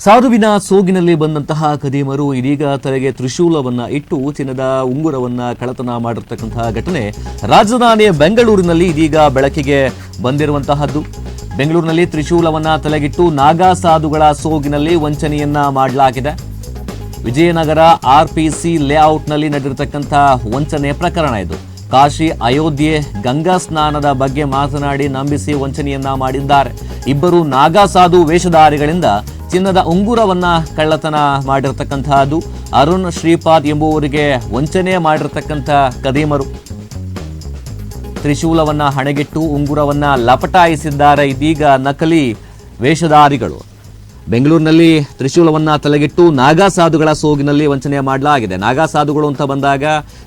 ಸಾಧುವಿನ ಸೋಗಿನಲ್ಲಿ ಬಂದಂತಹ ಖದೀಮರು ಇದೀಗ ತಲೆಗೆ ತ್ರಿಶೂಲವನ್ನ ಇಟ್ಟು ಚಿನ್ನದ ಉಂಗುರವನ್ನ ಕಳ್ಳತನ ಮಾಡಿರ್ತಕ್ಕಂತಹ ಘಟನೆ ರಾಜಧಾನಿ ಬೆಂಗಳೂರಿನಲ್ಲಿ ಇದೀಗ ಬೆಳಕಿಗೆ ಬಂದಿರುವಂತಹದ್ದು. ಬೆಂಗಳೂರಿನಲ್ಲಿ ತ್ರಿಶೂಲವನ್ನ ತಲೆಗಿಟ್ಟು ನಾಗಾ ಸಾಧುಗಳ ಸೋಗಿನಲ್ಲಿ ವಂಚನೆಯನ್ನ ಮಾಡಲಾಗಿದೆ. ವಿಜಯನಗರ ಆರ್ಪಿಸಿ ಲೇಔಟ್ನಲ್ಲಿ ನಡೆದಿರತಕ್ಕಂಥ ವಂಚನೆ ಪ್ರಕರಣ ಇದು. ಕಾಶಿ, ಅಯೋಧ್ಯೆ, ಗಂಗಾ ಸ್ನಾನದ ಬಗ್ಗೆ ಮಾತನಾಡಿ ನಂಬಿಸಿ ವಂಚನೆಯನ್ನ ಮಾಡಿದ್ದಾರೆ. ಇಬ್ಬರು ನಾಗಾ ಸಾಧು ವೇಷಧಾರಿಗಳಿಂದ ಚಿನ್ನದ ಉಂಗುರವನ್ನ ಕಳ್ಳತನ ಮಾಡಿರ್ತಕ್ಕಂತಹದ್ದು. ಅರುಣ್ ಶ್ರೀಪಾದ್ ಎಂಬುವರಿಗೆ ವಂಚನೆ ಮಾಡಿರ್ತಕ್ಕಂಥ ಖದೀಮರು ತ್ರಿಶೂಲವನ್ನ ಹಣೆಗಿಟ್ಟು ಉಂಗುರವನ್ನ ಲಪಟಾಯಿಸಿದ್ದಾರೆ ಇದೀಗ ನಕಲಿ ವೇಷಧಾರಿಗಳು. ಬೆಂಗಳೂರಿನಲ್ಲಿ ತ್ರಿಶೂಲವನ್ನ ತಲೆಗಿಟ್ಟು ನಾಗಾ ಸಾಧುಗಳ ಸೋಗಿನಲ್ಲಿ ವಂಚನೆ ಮಾಡಲಾಗಿದೆ. ನಾಗಾ ಸಾಧುಗಳು ಅಂತ ಬಂದಾಗ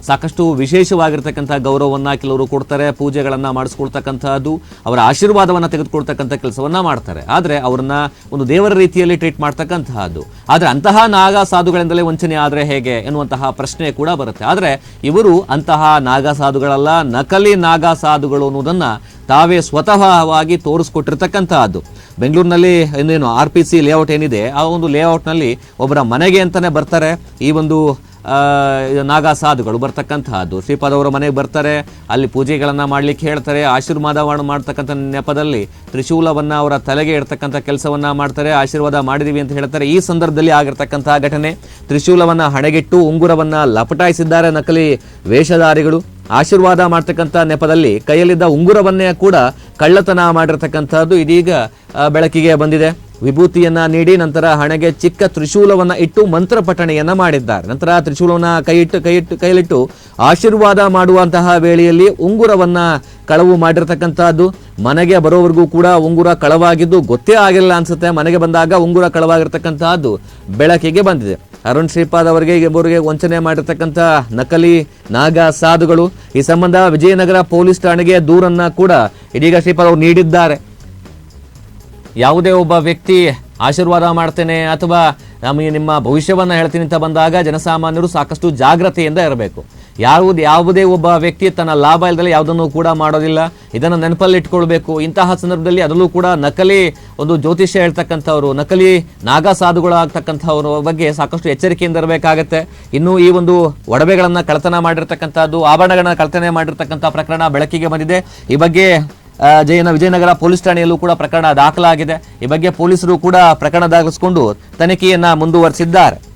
ಸಾಕಷ್ಟು ವಿಶೇಷವಾಗಿರ್ತಕ್ಕಂಥ ಗೌರವವನ್ನ ಕೆಲವರು ಕೊಡ್ತಾರೆ, ಪೂಜೆಗಳನ್ನ ಮಾಡಿಸ್ಕೊಳ್ತಕ್ಕಂಥದ್ದು, ಅವರ ಆಶೀರ್ವಾದವನ್ನ ತೆಗೆದುಕೊಳ್ತಕ್ಕಂಥ ಕೆಲಸವನ್ನ ಮಾಡ್ತಾರೆ. ಆದರೆ ಅವರನ್ನ ಒಂದು ದೇವರ ರೀತಿಯಲ್ಲಿ ಟ್ರೀಟ್ ಮಾಡ್ತಕ್ಕಂತಹದ್ದು. ಆದರೆ ಅಂತಹ ನಾಗಾ ಸಾಧುಗಳಿಂದಲೇ ವಂಚನೆ ಆದರೆ ಹೇಗೆ ಎನ್ನುವಂತಹ ಪ್ರಶ್ನೆ ಕೂಡ ಬರುತ್ತೆ. ಆದರೆ ಇವರು ಅಂತಹ ನಾಗಾ ಸಾಧುಗಳಲ್ಲ, ನಕಲಿ ನಾಗಾ ಸಾಧುಗಳು ಅನ್ನೋದನ್ನ ತಾವೇ ಸ್ವತಃವಾಗಿ ತೋರಿಸ್ಕೊಟ್ಟಿರ್ತಕ್ಕಂತಹದ್ದು. ಬೆಂಗಳೂರಿನಲ್ಲಿ ಇನ್ನೇನು ಆರ್ಪಿಸಿ ಲೇಔಟ್ ಏನಿದೆ, ಆ ಒಂದು ಲೇಔಟ್ನಲ್ಲಿ ಒಬ್ಬರ ಮನೆಗೆ ಅಂತಾನೆ ಬರ್ತಾರೆ ಈ ಒಂದು ನಾಗಾ ಸಾಧುಗಳು ಬರ್ತಕ್ಕಂತಹದ್ದು. ಶ್ರೀಪಾದ್ ಅವರ ಮನೆಗೆ ಬರ್ತಾರೆ, ಅಲ್ಲಿ ಪೂಜೆಗಳನ್ನು ಮಾಡ್ಲಿಕ್ಕೆ ಹೇಳ್ತಾರೆ, ಆಶೀರ್ವಾದ ಮಾಡ್ತಕ್ಕಂಥ ನೆಪದಲ್ಲಿ ತ್ರಿಶೂಲವನ್ನ ಅವರ ತಲೆಗೆ ಇಡ್ತಕ್ಕಂಥ ಕೆಲಸವನ್ನ ಮಾಡ್ತಾರೆ, ಆಶೀರ್ವಾದ ಮಾಡಿದೀವಿ ಅಂತ ಹೇಳ್ತಾರೆ. ಈ ಸಂದರ್ಭದಲ್ಲಿ ಆಗಿರ್ತಕ್ಕಂತಹ ಘಟನೆ, ತ್ರಿಶೂಲವನ್ನ ಹಣೆಗಿಟ್ಟು ಉಂಗುರವನ್ನ ಲಪಟಾಯಿಸಿದ್ದಾರೆ ನಕಲಿ ವೇಷಧಾರಿಗಳು. ಆಶೀರ್ವಾದ ಮಾಡ್ತಕ್ಕಂಥ ನೆಪದಲ್ಲಿ ಕೈಯಲ್ಲಿದ್ದ ಉಂಗುರವನ್ನೇ ಕೂಡ ಕಳ್ಳತನ ಮಾಡಿರ್ತಕ್ಕಂಥದ್ದು ಇದೀಗ ಬೆಳಕಿಗೆ ಬಂದಿದೆ. ವಿಭೂತಿಯನ್ನ ನೀಡಿ ನಂತರ ಹಣೆಗೆ ಚಿಕ್ಕ ತ್ರಿಶೂಲವನ್ನ ಇಟ್ಟು ಮಂತ್ರ ಪಠಣೆಯನ್ನ ಮಾಡಿದ್ದಾರೆ. ನಂತರ ತ್ರಿಶೂಲವನ್ನ ಕೈಯಲ್ಲಿಟ್ಟು ಆಶೀರ್ವಾದ ಮಾಡುವಂತಹ ವೇಳೆಯಲ್ಲಿ ಉಂಗುರವನ್ನ ಕಳವು ಮಾಡಿರ್ತಕ್ಕಂಥದ್ದು. ಮನೆಗೆ ಬರೋವರೆಗೂ ಕೂಡ ಉಂಗುರ ಕಳವಾಗಿದ್ದು ಗೊತ್ತೇ ಆಗಿಲ್ಲ ಅನ್ಸುತ್ತೆ. ಮನೆಗೆ ಬಂದಾಗ ಉಂಗುರ ಕಳವಾಗಿರ್ತಕ್ಕಂತಹದ್ದು ಬೆಳಕಿಗೆ ಬಂದಿದೆ. ಅರುಣ್ ಶ್ರೀಪಾದ್ ಅವರಿಗೆ ವಂಚನೆ ಮಾಡಿರ್ತಕ್ಕಂಥ ನಕಲಿ ನಾಗಾ ಸಾಧುಗಳು. ಈ ಸಂಬಂಧ ವಿಜಯನಗರ ಪೊಲೀಸ್ ಠಾಣೆಗೆ ದೂರನ್ನ ಕೂಡ ಇದೀಗ ಶ್ರೀಪಾದ್ ಅವರು ನೀಡಿದ್ದಾರೆ. ಯಾವುದೇ ಒಬ್ಬ ವ್ಯಕ್ತಿ ಆಶೀರ್ವಾದ ಮಾಡ್ತೇನೆ ಅಥವಾ ನಮಗೆ ನಿಮ್ಮ ಭವಿಷ್ಯವನ್ನ ಹೇಳ್ತೀನಿ ಅಂತ ಬಂದಾಗ ಜನಸಾಮಾನ್ಯರು ಸಾಕಷ್ಟು ಜಾಗ್ರತೆಯಿಂದ ಇರಬೇಕು. ಯಾವುದೇ ಒಬ್ಬ ವ್ಯಕ್ತಿ ತನ್ನ ಲಾಭ ಇಲ್ಲದೆ ಯಾವುದನ್ನು ಕೂಡ ಮಾಡೋದಿಲ್ಲ. ಇದನ್ನು ನೆನಪಲ್ಲಿ ಇಟ್ಕೊಳ್ಬೇಕು. ಇಂತಹ ಸಂದರ್ಭದಲ್ಲಿ ಅದರಲ್ಲೂ ಕೂಡ ನಕಲಿ ಒಂದು ಜ್ಯೋತಿಷ್ಯ ಹೇಳ್ತಕ್ಕಂಥವ್ರು, ನಕಲಿ ನಾಗಾ ಸಾಧುಗಳಾಗ್ತಕ್ಕಂಥವ್ರ ಬಗ್ಗೆ ಸಾಕಷ್ಟು ಎಚ್ಚರಿಕೆಯಿಂದ ಇರಬೇಕಾಗತ್ತೆ. ಇನ್ನು ಈ ಒಂದು ಒಡವೆಗಳನ್ನ ಕಳ್ಳತನ ಮಾಡಿರ್ತಕ್ಕಂಥದ್ದು, ಆಭರಣಗಳನ್ನ ಕಳ್ಳತನ ಮಾಡಿರ್ತಕ್ಕಂಥ ಪ್ರಕರಣ ಬೆಳಕಿಗೆ ಬಂದಿದೆ. ಈ ಬಗ್ಗೆ ವಿಜಯನಗರ ಪೊಲೀಸ್ ಠಾಣೆಯಲ್ಲೂ ಕೂಡ ಪ್ರಕರಣ ದಾಖಲಾಗಿದೆ. ಈ ಬಗ್ಗೆ ಪೊಲೀಸರು ಕೂಡ ಪ್ರಕರಣ ದಾಖಲಿಸಿಕೊಂಡು ತನಿಖೆಯನ್ನ ಮುಂದುವರಿಸಿದ್ದಾರೆ.